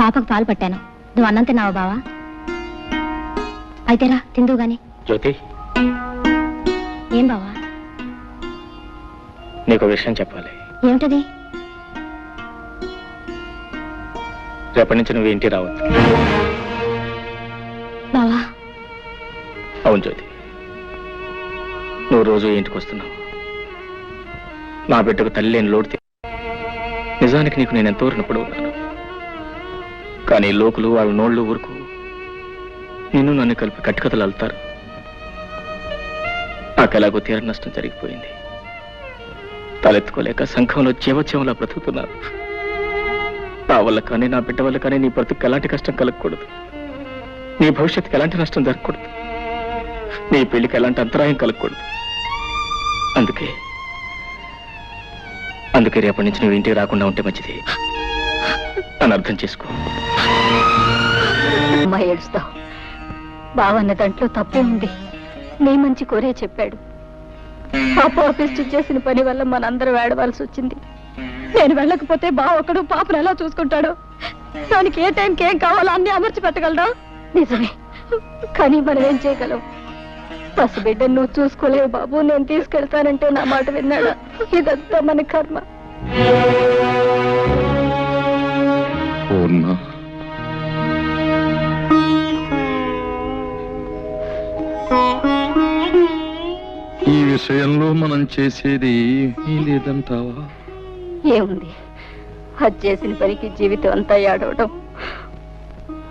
పాపకు పాలు పట్టాను. నువ్వు అన్నం తిన్నావా బావా? అయితేరా తిందు గాని. జ్యోతి, ఏం బావా? నీకు విషయం చెప్పాలి. ఏమిటది? రేపటి నుంచి నువ్వు ఇంటికి రావద్దు. బావా? అవును జ్యోతి, నువ్వు రోజు ఇంటికి వస్తున్నావు. నా బిడ్డకు తల్లి లేని లోటు. నిజానికి నీకు నేను ఎంతో రుణపడి ఉన్నాను. కానీ లోకులు వాళ్ళ నోళ్ళు ఊరుకు నిన్ను నన్ను కలిపి కట్టుకథలు అల్లుతారు. నాకు ఎలాగో తీర నష్టం జరిగిపోయింది. తలెత్తుకోలేక సంఘంలో జీవోత్సవంలా బ్రతుకుతున్నాను. నా వల్ల కానీ నా బిడ్డ వల్ల కానీ నీ బ్రతుకు ఎలాంటి కష్టం కలగకూడదు. నీ భవిష్యత్తుకి ఎలాంటి నష్టం జరగకూడదు. నీ పెళ్లికి ఎలాంటి అంతరాయం కలగకూడదు. అందుకే రేపటి నుంచి నువ్వు ఇంటికి రాకుండా ఉంటే మంచిది అని అర్థం చేసుకో. అమ్మా ఏడుస్తావు. బావన్న దాంట్లో తప్పే ఉంది. నీ మంచి కోరే చెప్పాడు. పాపిస్ట్ చేసిన పని వల్ల మనందరూ వేడవలసి వచ్చింది. నేను వెళ్ళకపోతే బావ ఒకడు పాపను ఎలా చూసుకుంటాడు? దానికి ఏ టైంకి ఏం కావాలో అన్ని అమర్చి పెట్టగలరా? నిజమే, కానీ మనం ఏం చేయగలం? పసిబిడ్డ నువ్వు చూసుకోలేవు బాబు. నేను తీసుకెళ్తానంటే నా మాట విన్నాడా? ఇదంతా మన కర్మ. ఈ విషయంలో మనం చేసేది లేదంటావా? ఏముంది, అది చేసిన పనికి జీవితం అంతా ఏడవడం,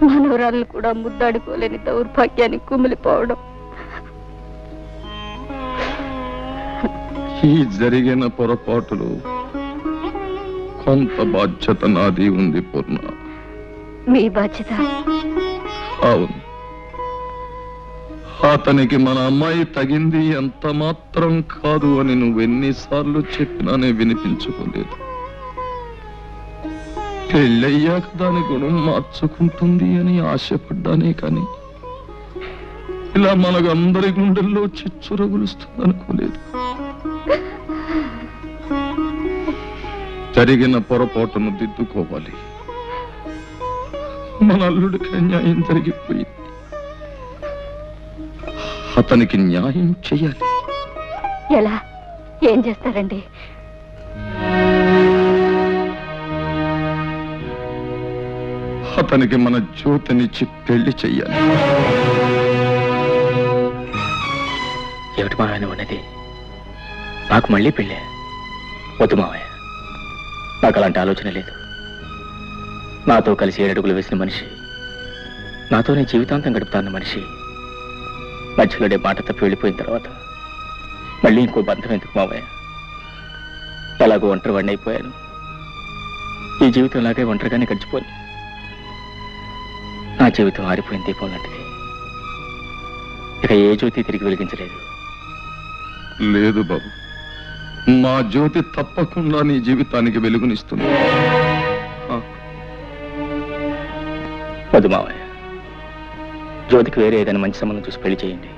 మనవరాళ్ళు కూడా ముద్దాడుకోలేని దౌర్భాగ్యానికి కుమిలిపోవడం. ఈ జరిగిన పొరపాటులు కొంత బాధ్యత నాది ఉంది పూర్ణ. మీ బాధ్యత? అవును. అతనికి మన అమ్మాయి తగింది ఎంత మాత్రం కాదు అని నువ్వెన్నిసార్లు చెప్పినానే వినిపించుకోలేదు. పెళ్ళయ్యాక దాని గుణం మార్చుకుంటుంది అని ఆశపడ్డానే కానీ ఇలా మనకందరి గుండెల్లో చిచ్చురగులుస్తుంది అనుకోలేదు. జరిగిన పొరపాటును దిద్దుకోవాలి. మన అల్లుడికి న్యాయం జరిగిపోయింది. అతనికి న్యాయం చెయ్యాలి. ఎలా? ఏం చేస్తారండి? అతనికి మన జ్యోతినిచ్చి పెళ్లి చెయ్యాలి. ఏమిటి మావయ్య ఉన్నది? నాకు మళ్ళీ పెళ్ళే? వద్దు మావయ్య, నాకు అలాంటి ఆలోచన లేదు. నాతో కలిసి 7 అడుగులు వేసిన మనిషి, నాతోనే జీవితాంతం గడుపుతాన్న మనిషి మధ్యలోనే మాట తప్పి వెళ్ళిపోయిన తర్వాత మళ్ళీ ఇంకో బంధం ఎందుకు మావయ్య? ఎలాగో ఒంటరి వాడిని అయిపోయాను. ఈ జీవితం ఇలాగే ఒంటరిగానే గడిచిపోయి నా జీవితం ఆరిపోయిన దీపం లాంటిది. ఇక ఏ జ్యోతి తిరిగి వెలిగించలేదు. లేదు బాబు, మా జ్యోతి తప్పకుండా నీ జీవితానికి వెలుగునిస్తుంది. వద్దు మావయ్య, జ్యోతికి వేరే ఏదైనా మంచి సంబంధం చూసి పెళ్లి చేయండి.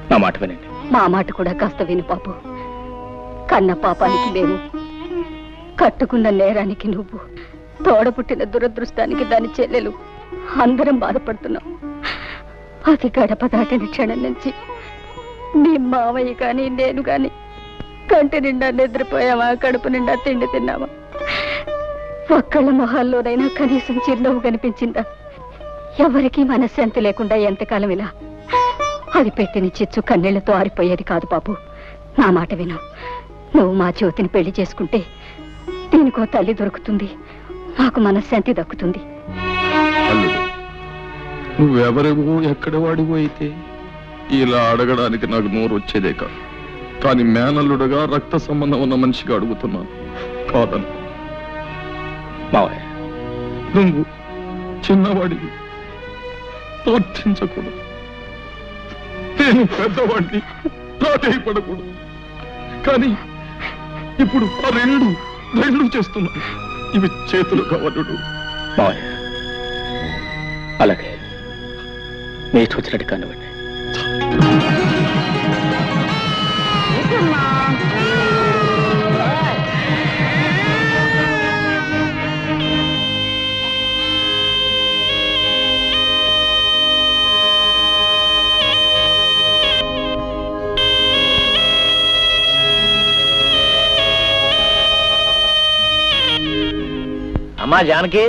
నా మాట వినండి. మా మాట కూడా కాస్త విను పాపు. కన్న పాపానికి మేము, కట్టుకున్న నేరానికి నువ్వు, తోడపుట్టిన దురదృష్టానికి దాని చెల్లెలు అందరం బాధపడుతున్నాం. అది గడప దాటిన క్షణం నుంచి నీ మావయ్య కానీ నేను కానీ కంటి నిండా నిద్రపోయామా, కడుపు నిండా తిండి తిన్నామా? ఒక్కళ్ళ మొహాల్లోనైనా కనీసం చిరునవ్వు కనిపించిందా? ఎవరికీ మనశ్శాంతి లేకుండా ఎంతకాలం ఇలా? అది పెట్టిన చిచ్చు కన్నీళ్లతో ఆరిపోయేది కాదు బాబు. నా మాట విను. నువ్వు మా జ్యోతిని పెళ్లి చేసుకుంటే దీనికో తల్లి దొరుకుతుంది, మాకు మనశ్శాంతి దక్కుతుంది. నువ్వెవరివో ఎక్కడ వాడివో అయితే ఇలా అడగడానికి నాకు నోరు వచ్చేదే కాదు. కానీ మేనల్లుడుగా రక్త సంబంధం ఉన్న మనిషిగా అడుగుతున్నాను. కాదను. మావయ్య, నువ్వు చిన్నవాడివి, ప్రార్థించకూడదు. నేను పెద్దవాడిని, ప్రాధేయపడకూడదు. కానీ ఇప్పుడు ఆ రెండు చేస్తున్నాను. ఇవి చేతులు కావలుడు. మావయ్య, అలాగే మీ ఇష్టం వచ్చినట్టు కానివ్వండి. అమ్మా జానకి,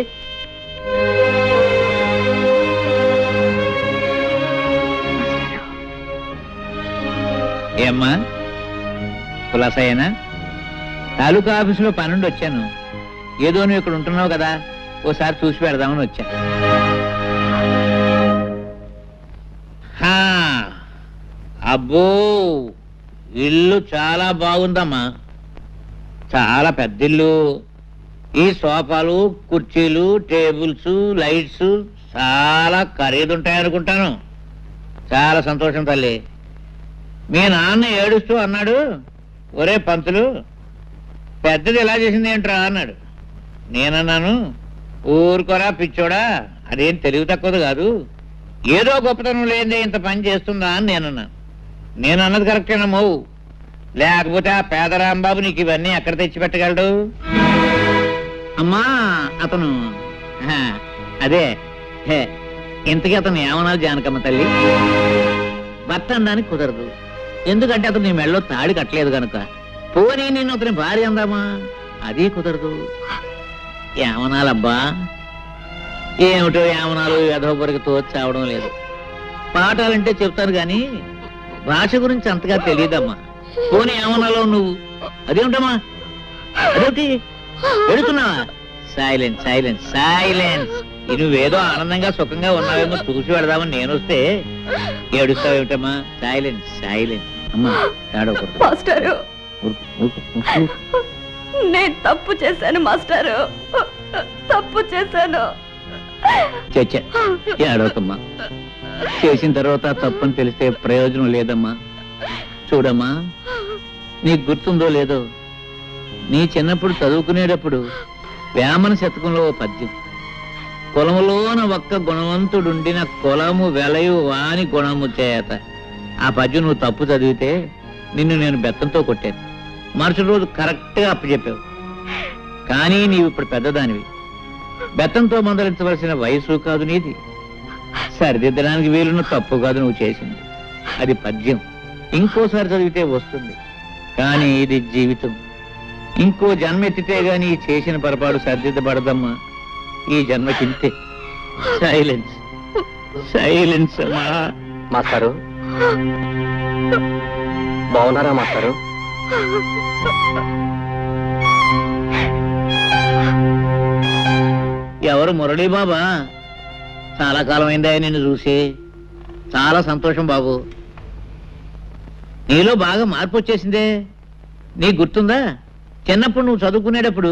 ఏమ్మా కులాసయ్యనా? తాలూకా ఆఫీసులో పనుండి వచ్చాను. ఏదో నువ్వు ఇక్కడ ఉంటున్నావు కదా, ఓసారి చూసి పెడదామని వచ్చా. హా, అబ్బో ఇల్లు చాలా బాగుందమ్మా, చాలా పెద్ద ఇల్లు. ఈ సోఫాలు, కుర్చీలు, టేబుల్స్, లైట్స్ చాలా ఖరీదుంటాయనుకుంటాను. చాలా సంతోషం తల్లి. మీ నాన్న ఏడుస్తూ అన్నాడు, ఒరే పంతులు, పెద్దది ఎలా చేసింది ఏంట్రా అన్నాడు. నేనన్నాను, ఊరుకోరా పిచ్చోడా, అదేం తెలివి తక్కువది కాదు, ఏదో గొప్పతనం లేదే ఇంత పని చేస్తుందా అని నేనన్నాను. నేనన్నది కరెక్టేనమ్మో, లేకపోతే ఆ పేదరాంబాబు నీకు ఇవన్నీ ఎక్కడ తెచ్చిపెట్టగలడు? అమ్మా అతను అదే ఇంతకీ అతను ఏమన్నారు జానకమ్మ తల్లి? భర్త అనడానికి కుదరదు, ఎందుకంటే అతను నీ మెళ్ళలో తాడి కట్టలేదు కనుక. పోనీ నేను అతని భార్య అందామా, అది కుదరదు. ఏమనాలబ్బా? ఏమిటో ఏమనాలు యథోపరికి తోచావడం లేదు. పాఠాలంటే చెప్తాను గాని భాష గురించి అంతగా తెలియదమ్మా. పోనీ ఏమనాలో నువ్వు? అదేమిటమ్మా, అదేమిటి ఎడుతున్నావా? Silence silence silence. నువ్వేదో ఆనందంగా సుఖంగా ఉన్నావేమో చూసి పెడదామని నేను వస్తే ఏడుస్తావేమిటమ్మా? Silence silence. అమ్మా ఏడవకూడదు. మాస్టారు, నేను తప్పు చేశాను మాస్టారు, తప్పు చేశాను. చచ్చ ఏడవకమ్మా. చేసిన తర్వాత తప్పని తెలిస్తే ప్రయోజనం లేదమ్మా. చూడమ్మా, నీకు గుర్తుందో లేదో, నీ చిన్నప్పుడు చదువుకునేటప్పుడు వేమన శతకంలో ఓ పద్యం, కులములోన ఒక్క గుణవంతుడుండిన కులము వెలయు వాని గుణము చేత. ఆ పద్యం నువ్వు తప్పు చదివితే నిన్ను నేను బెత్తంతో కొట్టాను. మరుసటి రోజు కరెక్ట్గా అప్పచెప్పావు. కానీ నీవు ఇప్పుడు పెద్దదానివి, బెత్తంతో మందలించవలసిన వయసు కాదు నీది. సరిదిద్దడానికి వీలున్న తప్పు కాదు నువ్వు చేసింది. అది పద్యం, ఇంకోసారి చదివితే వస్తుంది. కానీ ఇది జీవితం. ఇంకో జన్మ ఎత్తితే గాని చేసిన పొరపాటు సరిదిద్దబడదమ్మా. ఈ జన్మకింతే. సైలెన్స్ సైలెన్స్ అమ్మా. మాస్టారు బాగున్నారా మాస్టారు? ఎవరు? మురళీ బాబా? చాలా కాలం అయిందా నిన్ను చూసి. చాలా సంతోషం బాబు. నీలో బాగా మార్పు వచ్చేసిందే. నీకు గుర్తుందా, చిన్నప్పుడు నువ్వు చదువుకునేటప్పుడు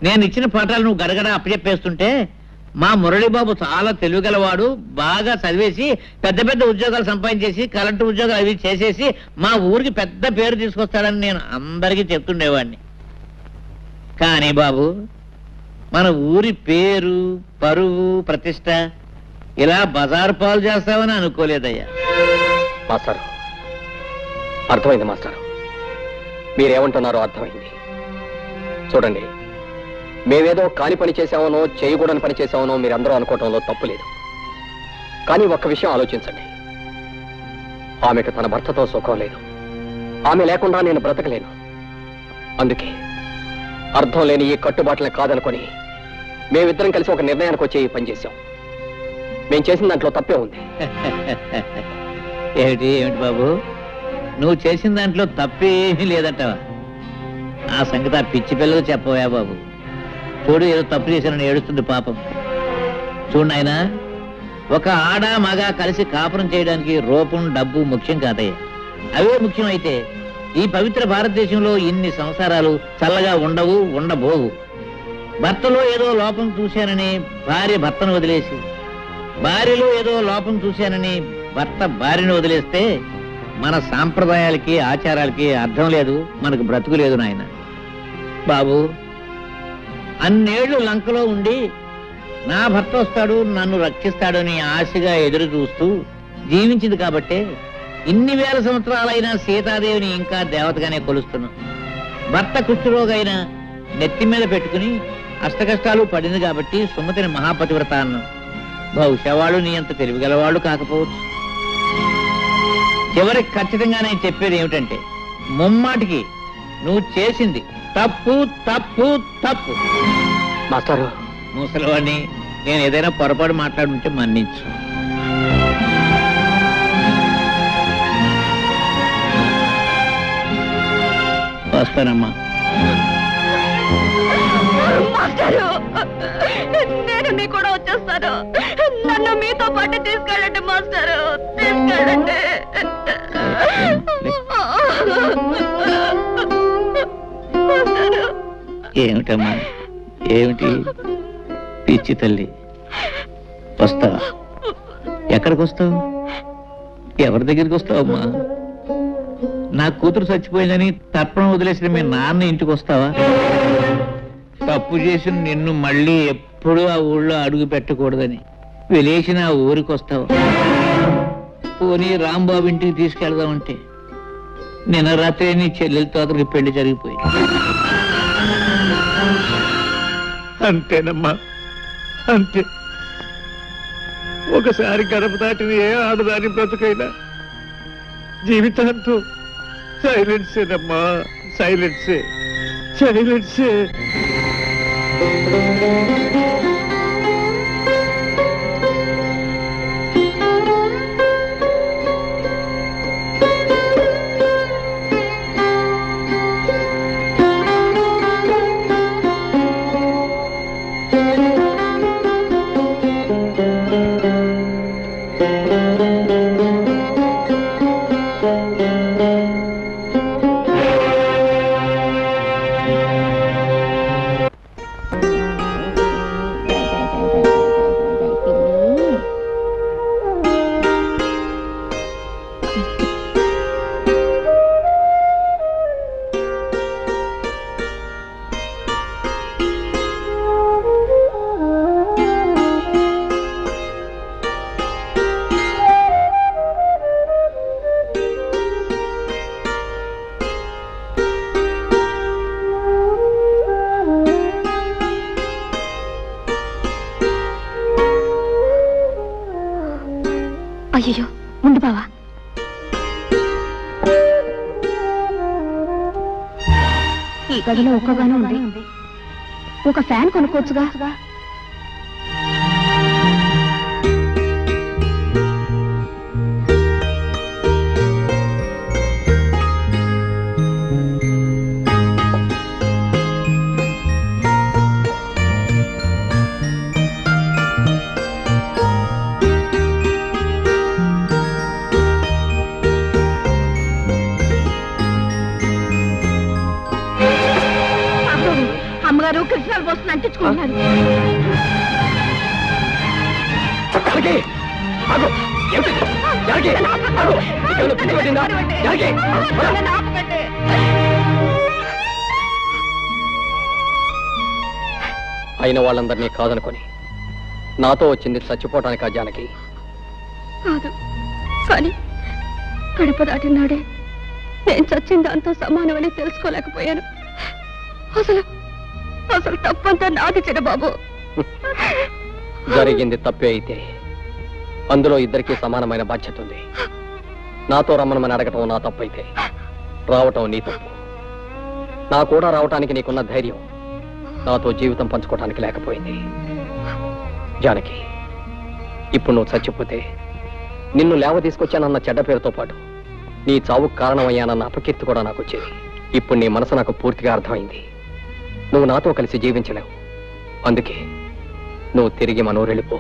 నేను ఇచ్చిన పాఠాలు నువ్వు గడగడ అప్పచెప్పేస్తుంటే మా మురళీబాబు చాలా తెలివిగలవాడు, బాగా చదివేసి పెద్ద పెద్ద ఉద్యోగాలు సంపాదించేసి కరెంటు ఉద్యోగాలు అవి చేసేసి మా ఊరికి పెద్ద పేరు తీసుకొస్తాడని నేను అందరికీ చెప్తుండేవాడిని. కానీ బాబు, మన ఊరి పేరు, పరువు, ప్రతిష్ట ఇలా బజారు పాలు చేస్తావని అనుకోలేదయ్యా. మాస్టారు అర్థమైంది మాస్టారు, మీరేమంటున్నారో అర్థమైంది. చూడండి, మేమేదో కాని పని చేశామనో చేయకూడని పని చేశామనో మీరందరూ అనుకోవటంలో తప్పు లేదు. కానీ ఒక్క విషయం ఆలోచించండి, ఆమెకు తన భర్తతో సుఖం లేదు. ఆమె లేకుండా నేను బ్రతకలేను. అందుకే అర్థం లేని ఈ కట్టుబాట్లని కాదనుకొని మేమిద్దరం కలిసి ఒక నిర్ణయానికి వచ్చి ఈ పని చేశాం. మేం చేసిన దాంట్లో తప్పే ఉంది. ఏమిటి ఏమిటి బాబు, నువ్వు చేసిన దాంట్లో తప్పేమీ లేదంటావా? ఆ సంగతి ఆ పిచ్చి పిల్లలు చెప్పవా బాబు? చూడు, ఏదో తప్పు చేశానని ఏడుస్తుంది పాపం. చూడు నాయనా, ఒక ఆడ మగ కలిసి కాపురం చేయడానికి రూపం, డబ్బు ముఖ్యం కాదయ్యా. అవే ముఖ్యం అయితే ఈ పవిత్ర భారతదేశంలో ఇన్ని సంసారాలు చల్లగా ఉండవు, ఉండబోవు. భర్తలో ఏదో లోపం చూశానని భార్య భర్తను వదిలేసి, భార్యలో ఏదో లోపం చూశానని భర్త భార్యను వదిలేస్తే మన సాంప్రదాయాలకి ఆచారాలకి అర్థం లేదు, మనకు బ్రతుకు లేదు నాయన. బాబు, అన్నేళ్లు లంకలో ఉండి నా భర్త వస్తాడు, నన్ను రక్షిస్తాడని ఆశగా ఎదురు చూస్తూ జీవించింది కాబట్టే ఇన్ని వేల సంవత్సరాలైనా సీతాదేవిని ఇంకా దేవతగానే కొలుస్తున్నాం. భర్త కుష్ఠరోగైనా నెత్తి మీద పెట్టుకుని అష్టకష్టాలు పడింది కాబట్టి సుమతిని మహాపతివ్రత అన్నాం. బహుశా వాళ్ళు నీ అంత తెలివిగలవాళ్ళు కాకపోవచ్చు. చివరికి ఖచ్చితంగా నేను చెప్పేది ఏమిటంటే, ముమ్మాటికి నువ్వు చేసింది తప్పు తప్పు తప్పు. మాస్టారు, ముసలివాడిని, నేను ఏదైనా పొరపాటు మాట్లాడుంటే మన్నించు. వస్తానమ్మా. మాస్టారు, నేను మీ కూడా వచ్చేస్తాను. నన్ను మీతో పాటు తీసుకెళ్ళండి మాస్టారు, తీసుకెళ్ళండి. ఏమిటమ్మా, ఏమిటి పిచ్చి తల్లి? వస్తావా? ఎక్కడికి వస్తావు? ఎవరి దగ్గరికి వస్తావమ్మా? నా కూతురు చచ్చిపోయిందని తర్పణం వదిలేసిన మీ నాన్న ఇంటికి వస్తావా? తప్పు చేసిన నిన్ను మళ్ళీ ఎప్పుడూ ఆ ఊళ్ళో అడుగు పెట్టకూడదని వెలేసిన ఆ ఊరికి వస్తావా? పోనీ రాంబాబు ఇంటికి తీసుకెళ్దామంటే నిన్న రాత్రి నీ చెల్లెలతో అతనికి పెళ్లి జరిగిపోయింది. అంతేనమ్మా, అంతే. ఒకసారి గడప దాటిన ఏ ఆడదాని బ్రతుకైనా జీవితాంతో సైలెన్సేనమ్మా, సైలెన్సే, సైలెన్సే. అయ్యో, ఉండు బావా. ఈ గదిలో ఒక్కగానే ఉంది. ఒక ఫ్యాన్ కొనుక్కోవచ్చుగా. అమ్మగారు కృష్ణాలు పోస్తున్న అంటించుకుంటున్నారు. అయిన వాళ్ళందరినీ కాదనుకొని నాతో వచ్చింది చచ్చిపోవటానికి ఆ జానకి కాదు, కానీ కడుపు దాటినాడే నేను చచ్చిన దాంతో సమానమని తెలుసుకోలేకపోయాను. అసలు అసలు తప్పంతా నాది చిన్నబాబు. జరిగింది తప్పే అయితే అందులో ఇద్దరికీ సమానమైన బాధ్యత ఉంది. నాతో రమ్మనమని అడగటం నా తప్పైతే రావటం నీ తప్పు. నా కూడా రావటానికి నీకున్న ధైర్యం నాతో జీవితం పంచుకోవటానికి లేకపోయింది. జానకి, ఇప్పుడు నువ్వు చచ్చిపోతే నిన్ను లేవ తీసుకొచ్చానన్న చెడ్డ పేరుతో పాటు నీ చావుకు కారణమయ్యానన్న అపకీర్తి కూడా నాకు వచ్చేది. ఇప్పుడు నీ మనసు నాకు పూర్తిగా అర్థమైంది. నువ్వు నాతో కలిసి జీవించలేవు. అందుకే నువ్వు తిరిగి మనూరెళ్ళిపో.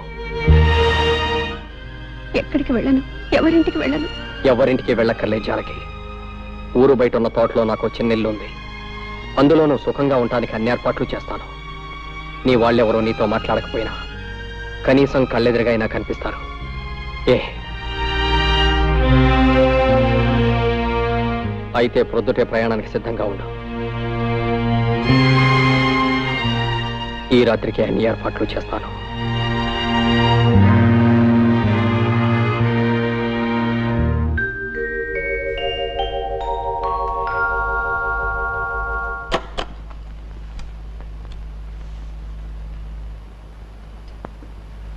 ఎక్కడికి వెళ్ళను, ఎవరింటికి వెళ్ళను. ఎవరింటికి వెళ్ళక్కర్లే జానకి. ఊరు బయట ఉన్న తోటలో నాకు చిన్న ఇల్లు ఉంది. అందులో నువ్వు సుఖంగా ఉండటానికి అన్ని ఏర్పాట్లు చేస్తాను. నీ వాళ్ళెవరో నీతో మాట్లాడకపోయినా కనీసం కళ్ళెదురుగా అయినా కనిపిస్తారు. అయితే ప్రొద్దుటే ప్రయాణానికి సిద్ధంగా ఉండు. ఈ రాత్రికి అన్ని ఏర్పాట్లు చేస్తాను.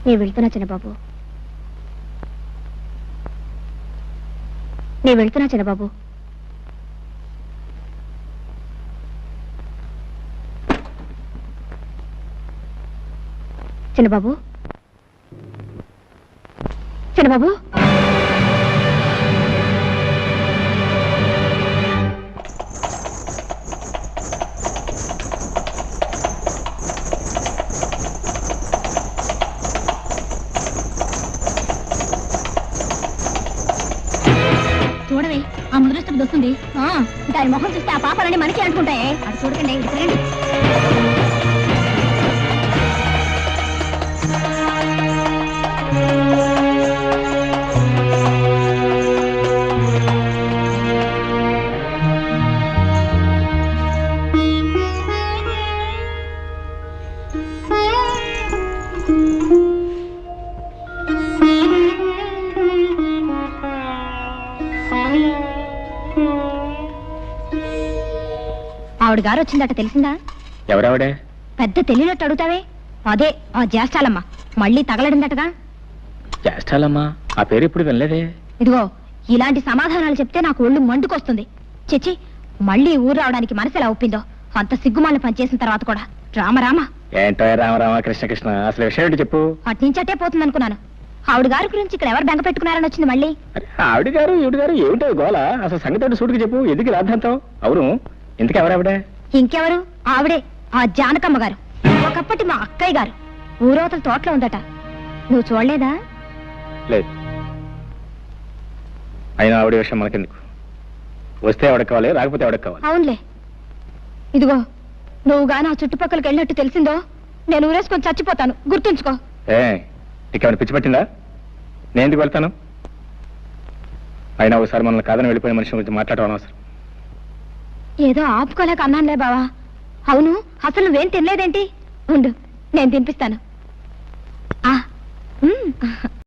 నేను వెళ్తున్నా చిన్నబాబు, నేను వెళ్తున్నా చిన్నబాబు. చిన్నబాబు చిన్నబాబు చూడవే ఆ ముద్రస్తుడు వస్తుంది దాని మొహం చూస్తే ఆ పాపాలన్నీ మనకి అంటుకుంటాయే అది చూడకండి ఇటు తిరగండి. ఆవిడ గారు వచ్చిందట తెలిసిందా? ఎవరావిడే? పెద్ద తెలియనట్టు అడుగుతావే, అదే ఆ జ్యేష్ఠాలమ్మ మళ్ళీ తగలడిందటగా. జ్యేష్ఠాలమ్మా? ఆ పేరు ఇప్పుడు వినలేదే. ఇదిగో ఇలాంటి సమాధానాలు చెప్తే నాకు ఒళ్ళు మండుకొస్తుంది. చిచ్చి, మళ్ళీ ఊరు రావడానికి మనసు ఎలా ఒప్పిందో, అంత సిగ్గుమాలను పనిచేసిన తర్వాత కూడా. రామరామ ఏంటో రామరామ కృష్ణ కృష్ణ, అసలు విషయం ఏంటి చెప్పు. అట్నుంచటే పోతుంది అనుకున్నాను. ఆవిడ గారి గురించి ఇక్కడ ఎవరు బెంగ పెట్టుకున్నారని వచ్చింది మళ్ళీ. ఆవిడ గారు ఈవిడ గారు ఏమిటో గోల, అసలు సంగతి సూటికి చెప్పు, ఎందుకు రాద్దంతో? అవును, ఎందుకు ఎవరావిడే? ఇంకెవరు, ఆవిడే ఆ జానకమ్మ గారు, ఒకప్పటి మా అక్కయ్య గారు. ఊరవతల తోటలో ఉందట, నువ్వు చూడలేదా? లేదు. అయినా ఆవిడ విషయం మనకెందుకు, వస్తే ఎవడకి కావాలి, రాకపోతే ఎవడకి కావాలి. అవునులే. ఇదిగో నువ్వు గాని ఆ చుట్టుపక్కలకి వెళ్ళినట్టు తెలిసిందో నేను ఊరేసుకొని చచ్చిపోతాను, గుర్తుంచుకో. నీకేమైనా పిచ్చి పట్టిందా? నేను ఎందుకు వెళ్తాను? అయినా ఒకసారి మనల్ని కాదని వెళ్ళిపోయిన మనిషి గురించి మాట్లాడడం అనవసరం. ఏదో ఆపుకోలేక అన్నానులే బావా. అవును, అసలు నువ్వేం తినలేదేంటి? ఉండు, నేను తినిపిస్తాను.